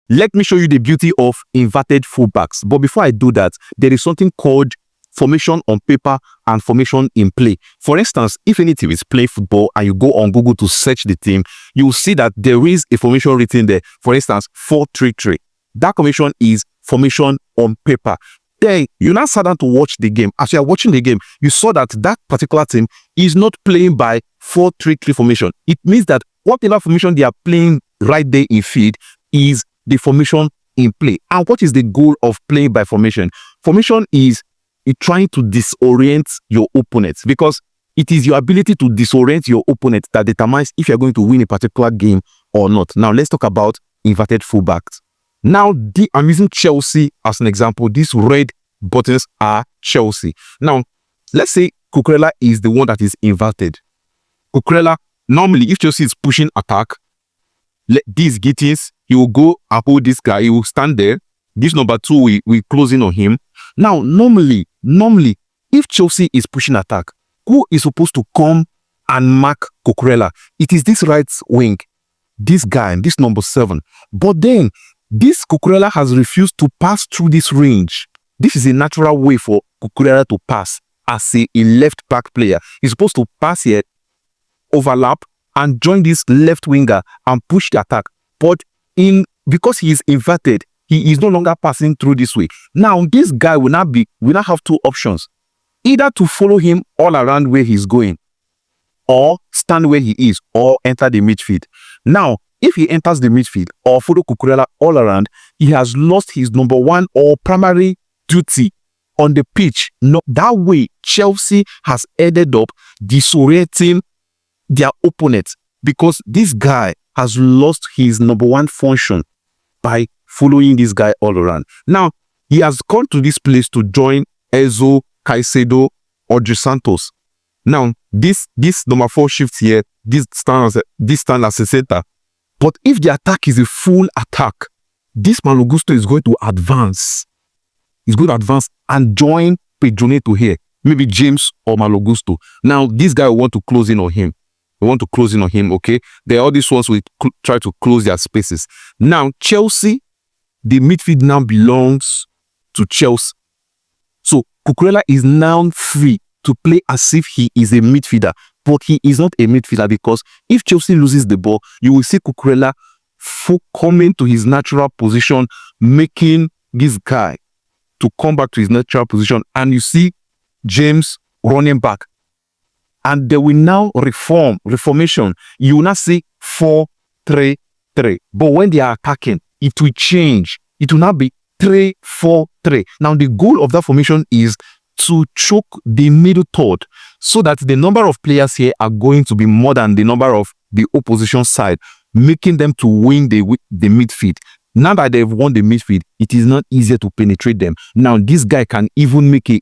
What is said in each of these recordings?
Let me show you the beauty of inverted fullbacks. But before I do that, there is something called formation on paper and formation in play. For instance, if any team is playing football and you go on Google to search the team, you will see that there is a formation written there. For instance, 4-3-3. That formation is formation on paper. Then you now sat down to watch the game. As you are watching the game, you saw that that particular team is not playing by 4-3-3 formation. It means that whatever formation they are playing right there in field is the formation in play. And what is the goal of playing by formation? Formation is trying to disorient your opponent, because it is your ability to disorient your opponent that determines if you're going to win a particular game or not. Now, let's talk about inverted fullbacks. Now, I'm using Chelsea as an example. These red buttons are Chelsea. Now, let's say Cucurella is the one that is inverted. Cucurella, normally, if Chelsea is pushing attack, these Gittins, he will go and hold this guy. He will stand there. This number 2 will close in on him. Now, normally, if Chelsea is pushing attack, who is supposed to come and mark Cucurella? It is this right wing, this guy, this number 7. But then, this Cucurella has refused to pass through this range. This is a natural way for Cucurella to pass as a left back player. He's supposed to pass here, overlap, and join this left winger and push the attack. But because he is inverted, he is no longer passing through this way. Now, this guy will now have 2 options. Either to follow him all around where he's going, or stand where he is, or enter the midfield. Now, if he enters the midfield or follow Cucurella all around, he has lost his number 1 or primary duty on the pitch. No, that way, Chelsea has ended up disorienting their opponent, because this guy has lost his number 1 function by following this guy all around. Now, he has gone to this place to join Enzo, Caicedo, or Dos Santos. Now, this number 4 shift here, this stand as a center. But if the attack is a full attack, this Malo Gusto is going to advance. He's going to advance and join Pedro Neto here. Maybe James or Malo Gusto. Now, this guy will want to close in on him. Okay? There are all these ones who try to close their spaces. Now, Chelsea, the midfield now belongs to Chelsea. So, Cucurella is now free to play as if he is a midfielder. But he is not a midfielder, because if Chelsea loses the ball, you will see Cucurella coming to his natural position, making this guy to come back to his natural position. And you see James running back. And they will now reformation. You will not see 4-3-3. But when they are attacking, it will change. It will not be 3-4-3. Now, the goal of that formation is to choke the middle third, so that the number of players here are going to be more than the number of the opposition side, making them to win the midfield. Now that they've won the midfield, it is not easier to penetrate them. Now, this guy can even make a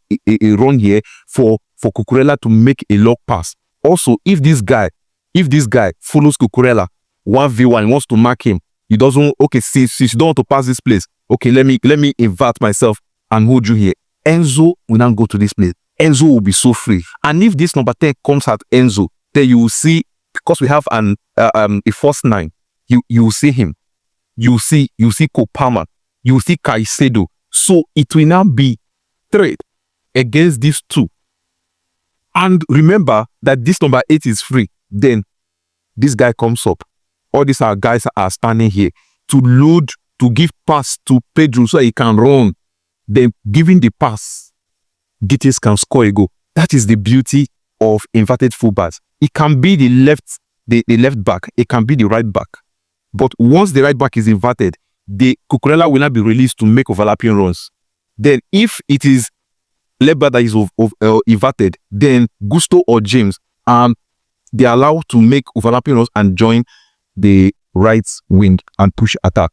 run here for Cucurella to make a lock pass. Also, if this guy follows Cucurella 1v1, wants to mark him, he doesn't, okay, since you don't want to pass this place, okay, let me invert myself and hold you here. Enzo will now go to this place. Enzo will be so free. And if this number 10 comes at Enzo, then you will see, because we have a first 9, you will see him. You see Kopama. You see Caicedo. So it will now be trade against these 2. And remember that this number 8 is free. Then this guy comes up. All these guys are standing here to load, to give pass to Pedro so he can run. Then giving the pass, Gittins can score a goal. That is the beauty of inverted fullbacks. It can be the left back. It can be the right back. But once the right back is inverted, the Cucurella will not be released to make overlapping runs. Then if it is left back that is inverted, then Gusto or James, they are allowed to make overlapping runs and join the right wing and push attack.